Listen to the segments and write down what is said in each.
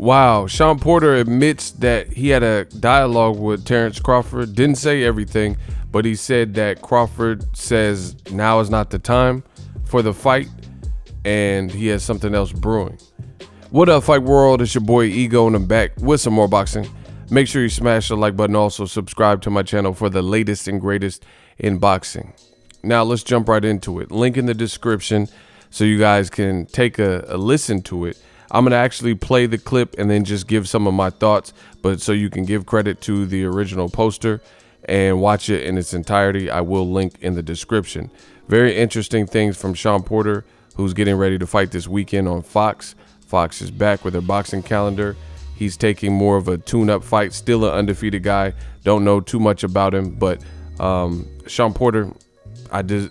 Wow, Shawn Porter admits that he had a dialogue with Terence Crawford. Didn't say everything, but he said that Crawford says now is not the time for the fight, and he has something else brewing. What up, Fight World? It's your boy Ego, and I'm back with some more boxing. Make sure you smash the like button. Also, subscribe to my channel for the latest and greatest in boxing. Now, let's jump right into it. Link in the description so you guys can take a listen to it. I'm going to actually play the clip and then just give some of my thoughts, but so you can give credit to the original poster and watch it in its entirety, I will link in the description. Very interesting things from Shawn Porter, who's getting ready to fight this weekend on Fox. Fox is back with their boxing calendar. He's taking more of a tune-up fight, still an undefeated guy. Don't know too much about him, but Shawn Porter,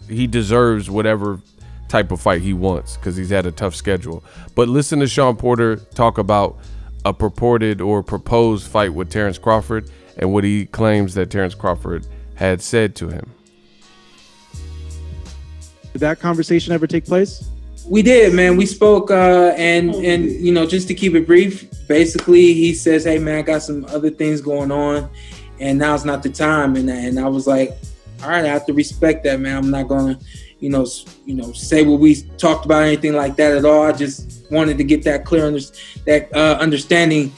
he deserves whatever type of fight he wants because he's had a tough schedule. But listen to Shawn Porter talk about a purported or proposed fight with Terence Crawford and what he claims that Terence Crawford had said to him. Did that conversation ever take place? We did, man. We spoke, and you know, just to keep it brief, basically he says, "Hey, man, I got some other things going on, and now's not the time." And I was like, "All right, I have to respect that, man. I'm not gonna, you know, say what we talked about, anything like that at all. I just wanted to get that clear understanding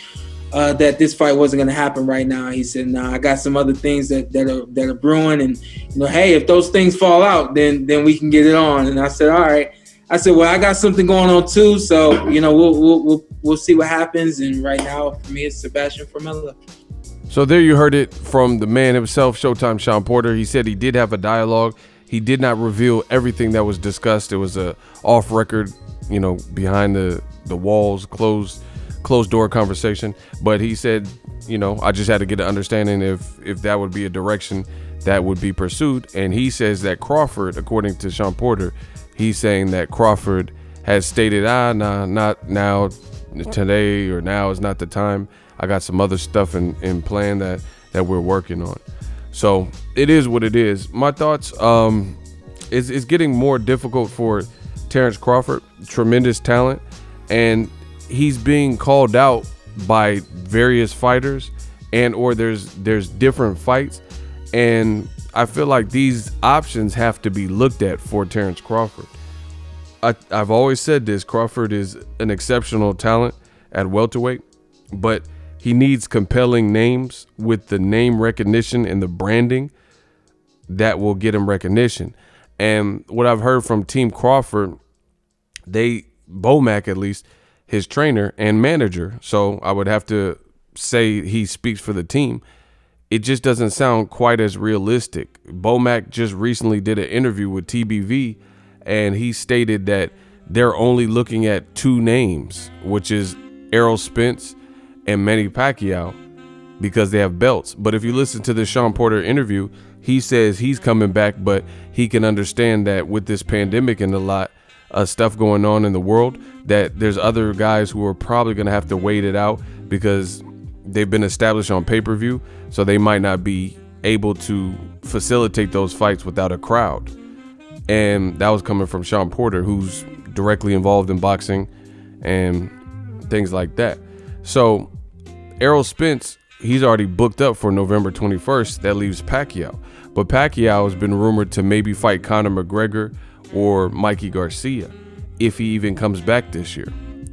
that this fight wasn't gonna happen right now." He said, "Nah, I got some other things that are brewing, and you know, hey, if those things fall out, then we can get it on." And I said, "All right." I said, "Well, I got something going on too, so you know, we'll see what happens." And right now, for me, it's Sebastian Formella. So there you heard it from the man himself, Showtime Shawn Porter. He said he did have a dialogue. He did not reveal everything that was discussed. It was a off record, you know, behind the walls, closed door conversation. But he said, you know, I just had to get an understanding if that would be a direction that would be pursued. And he says that Crawford, according to Shawn Porter, he's saying that Crawford has stated, nah, not now, today or now is not the time. I got some other stuff in plan that we're working on. So it is what it is. My thoughts, it's getting more difficult for Terence Crawford, tremendous talent, and he's being called out by various fighters, and or there's different fights, and I feel like these options have to be looked at for Terence Crawford. I've always said this, Crawford is an exceptional talent at welterweight, but he needs compelling names with the name recognition and the branding that will get him recognition. And what I've heard from Team Crawford, Bomac at least, his trainer and manager, so I would have to say he speaks for the team, it just doesn't sound quite as realistic. Bomac just recently did an interview with TBV, and he stated that they're only looking at two names, which is Errol Spence and Manny Pacquiao, because they have belts. But if you listen to the Shawn Porter interview, he says he's coming back, but he can understand that with this pandemic and a lot of stuff going on in the world, that there's other guys who are probably going to have to wait it out because they've been established on pay-per-view, so they might not be able to facilitate those fights without a crowd. And that was coming from Shawn Porter, who's directly involved in boxing and things like that. So Errol Spence, he's already booked up for November 21st. That leaves Pacquiao. But Pacquiao has been rumored to maybe fight Conor McGregor or Mikey Garcia if he even comes back this year.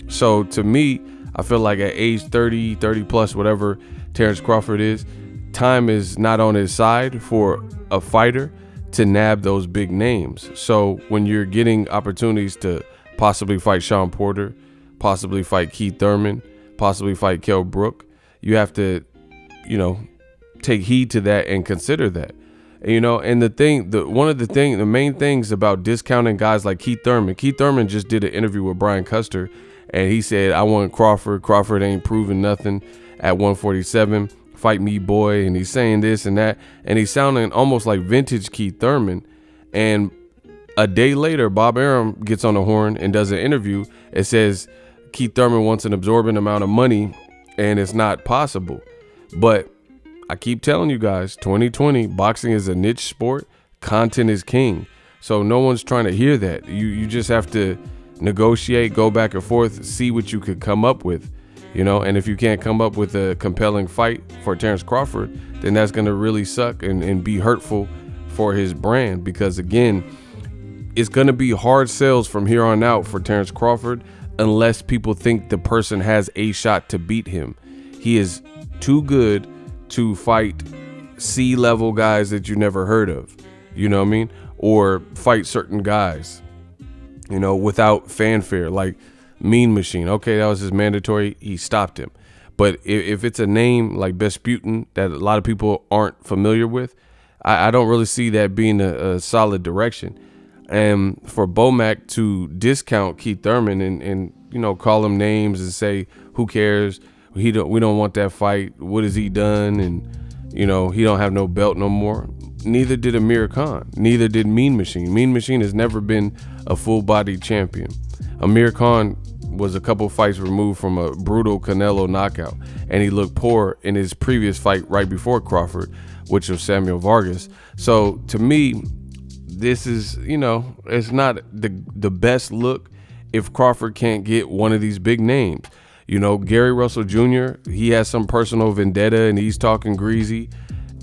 So to me, I feel like at age 30 plus, whatever Terence Crawford is, time is not on his side for a fighter to nab those big names. So when you're getting opportunities to possibly fight Shawn Porter, possibly fight Keith Thurman, possibly fight Kell Brook, you have to, you know, take heed to that and consider that. And, you know, and the main things about discounting guys like Keith Thurman just did an interview with Brian Custer, and he said, I want Crawford. Crawford ain't proving nothing at 147. Fight me, boy. And he's saying this and that, and he's sounding almost like vintage Keith Thurman. And a day later, Bob Arum gets on the horn and does an interview. It says Keith Thurman wants an absorbent amount of money, and it's not possible. But I keep telling you guys, 2020, boxing is a niche sport. Content is king. So no one's trying to hear that. You just have to negotiate, go back and forth, see what you could come up with. you know. And if you can't come up with a compelling fight for Terence Crawford, then that's going to really suck and be hurtful for his brand, because again, it's going to be hard sales from here on out for Terence Crawford unless people think the person has a shot to beat him. He is too good to fight C-level guys that you never heard of, you know what I mean? Or fight certain guys, you know, without fanfare, like Mean Machine. Okay, that was his mandatory. He stopped him. But if it's a name like Besputin that a lot of people aren't familiar with, I don't really see that being a solid direction. And for Bomac to discount Keith Thurman and you know, call him names and say, who cares? We don't want that fight. What has he done? And you know, he don't have no belt no more. Neither did Amir Khan. Neither did Mean Machine. Mean Machine has never been a full-body champion. Amir Khan was a couple fights removed from a brutal Canelo knockout, and he looked poor in his previous fight right before Crawford, which was Samuel Vargas. So to me, this is, you know, it's not the best look if Crawford can't get one of these big names. You know, Gary Russell Jr., he has some personal vendetta and he's talking greasy,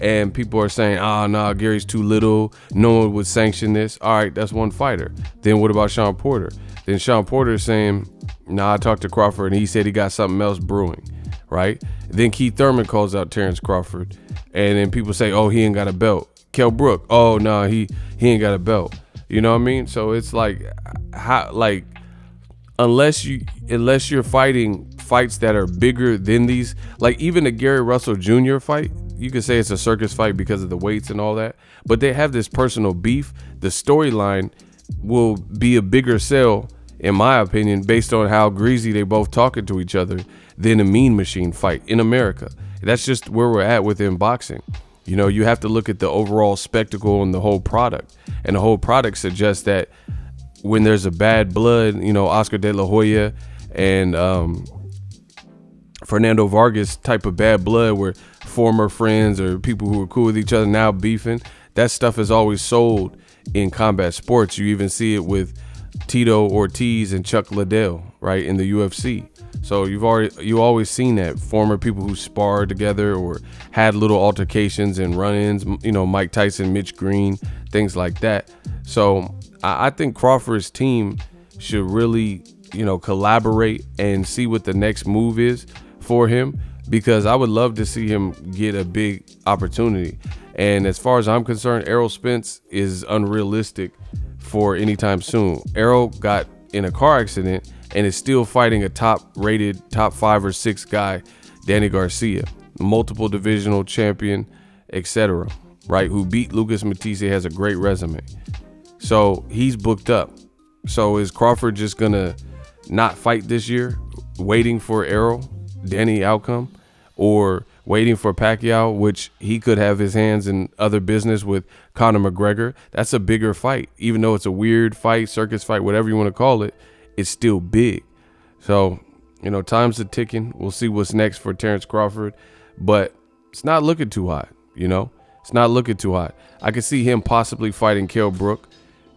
and people are saying, nah, Gary's too little. No one would sanction this. All right, that's one fighter. Then what about Shawn Porter? Then Shawn Porter is saying, nah, I talked to Crawford and he said he got something else brewing, right? Then Keith Thurman calls out Terence Crawford, and then people say, oh, he ain't got a belt. Kell Brook, oh, no, he ain't got a belt. You know what I mean? So it's like, unless you're fighting fights that are bigger than these, like even the Gary Russell Jr. fight, you could say it's a circus fight because of the weights and all that, but they have this personal beef. The storyline will be a bigger sell, in my opinion, based on how greasy they both talking to each other, than a Mean Machine fight in America. That's just where we're at within boxing. You know, you have to look at the overall spectacle and the whole product, and the whole product suggests that when there's a bad blood, you know, Oscar De La Hoya and Fernando Vargas type of bad blood where former friends or people who were cool with each other now beefing, that stuff is always sold in combat sports. You even see it with Tito Ortiz and Chuck Liddell, right, in the UFC. So you always seen that, former people who sparred together or had little altercations and run-ins, you know, Mike Tyson, Mitch Green, things like that. So I think Crawford's team should really, you know, collaborate and see what the next move is for him, because I would love to see him get a big opportunity. And as far as I'm concerned, Errol Spence is unrealistic for anytime soon. Errol got in a car accident and is still fighting a top-rated, top 5 or 6 guy, Danny Garcia, multiple divisional champion, etc., right, who beat Lucas Matisse, has a great resume. So he's booked up. So is Crawford just gonna not fight this year, waiting for Errol, Danny outcome, or waiting for Pacquiao, which he could have his hands in other business with Conor McGregor? That's a bigger fight. Even though it's a weird fight, circus fight, whatever you want to call it, it's still big. So, you know, time's a ticking. We'll see what's next for Terence Crawford, but it's not looking too hot, you know? It's not looking too hot. I could see him possibly fighting Kell Brook.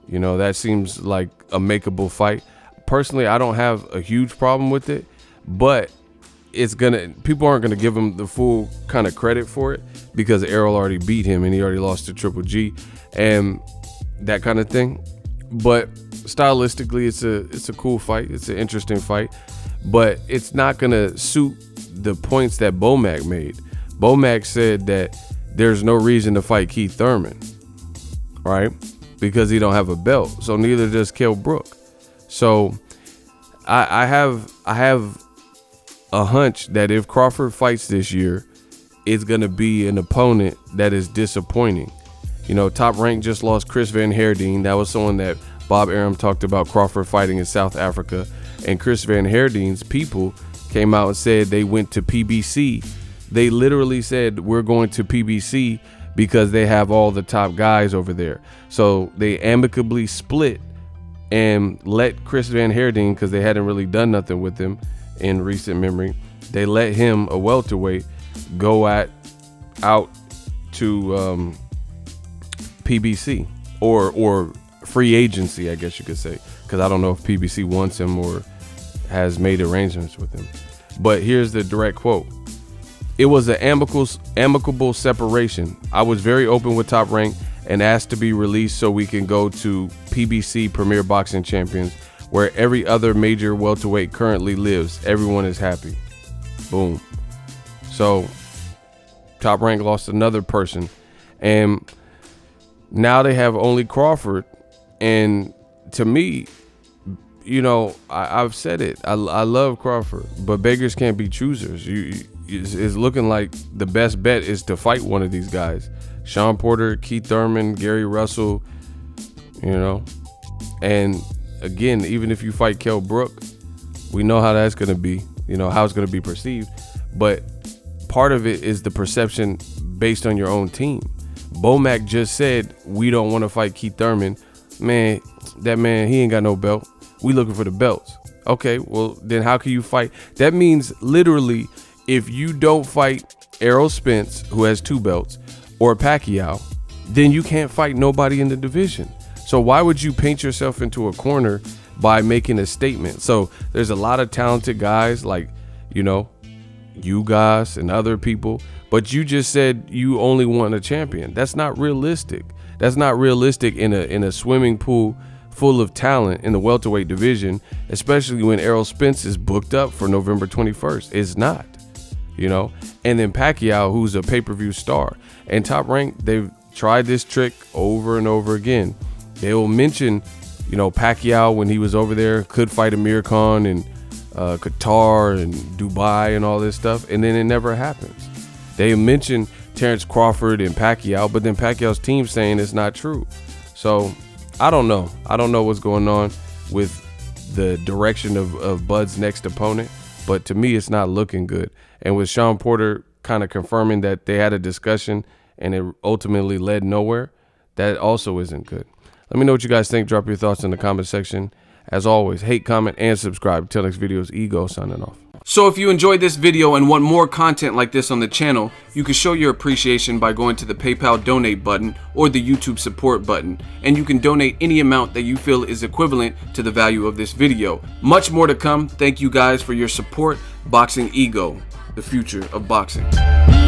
You know, that seems like a makeable fight. Personally, I don't have a huge problem with it, but people aren't gonna give him the full kind of credit for it because Errol already beat him and he already lost to Triple G and that kind of thing. But stylistically, it's a cool fight. It's an interesting fight, but it's not gonna suit the points that Bomac made. Bomac said that there's no reason to fight Keith Thurman, right? Because he don't have a belt. So neither does Kell Brook. So I have a hunch that if Crawford fights this year, it's gonna be an opponent that is disappointing. You know, Top Rank just lost Chris Van Herdeen. That was someone that Bob Arum talked about Crawford fighting in South Africa. And Chris Van Herdeen's people came out and said they went to PBC. They literally said, we're going to PBC because they have all the top guys over there. So they amicably split and let Chris Van Herdeen, because they hadn't really done nothing with him in recent memory, they let him, a welterweight, go out to PBC or free agency, I guess you could say, because I don't know if PBC wants him or has made arrangements with him. But here's the direct quote. It was an amicable separation. I was very open with Top Rank and asked to be released so we can go to PBC Premier Boxing Champions, where every other major welterweight currently lives. Everyone is happy. Boom. So Top Rank lost another person, and now they have only Crawford. And to me, you know, I've said it. I love Crawford, but beggars can't be choosers. It's looking like the best bet is to fight one of these guys. Shawn Porter, Keith Thurman, Gary Russell, you know. And again, even if you fight Kell Brook, we know how that's going to be, you know, how it's going to be perceived. But part of it is the perception based on your own team. Bomac just said, we don't want to fight Keith Thurman. Man, that man, he ain't got no belt. We looking for the belts. Okay, well, then how can you fight? That means literally, if you don't fight Errol Spence, who has 2 belts, or Pacquiao, then you can't fight nobody in the division. So why would you paint yourself into a corner by making a statement? So there's a lot of talented guys like, you know, you guys and other people, but you just said you only want a champion. That's not realistic. That's not realistic in a swimming pool full of talent in the welterweight division, especially when Errol Spence is booked up for November 21st. It's not, you know. And then Pacquiao, who's a pay-per-view star. And Top Rank, they've tried this trick over and over again. They'll mention, you know, Pacquiao when he was over there could fight Amir Khan in Qatar and Dubai and all this stuff, and then it never happens. They mention Terence Crawford and Pacquiao, but then Pacquiao's team saying it's not true. So I don't know. I don't know what's going on with the direction of Bud's next opponent, but to me, it's not looking good. And with Shawn Porter kind of confirming that they had a discussion and it ultimately led nowhere, that also isn't good. Let me know what you guys think. Drop your thoughts in the comment section. As always, hate, comment, and subscribe. Till next video, is Ego signing off. So if you enjoyed this video and want more content like this on the channel, you can show your appreciation by going to the PayPal donate button or the YouTube support button, and you can donate any amount that you feel is equivalent to the value of this video. Much more to come. Thank you guys for your support. Boxingego, the future of boxing.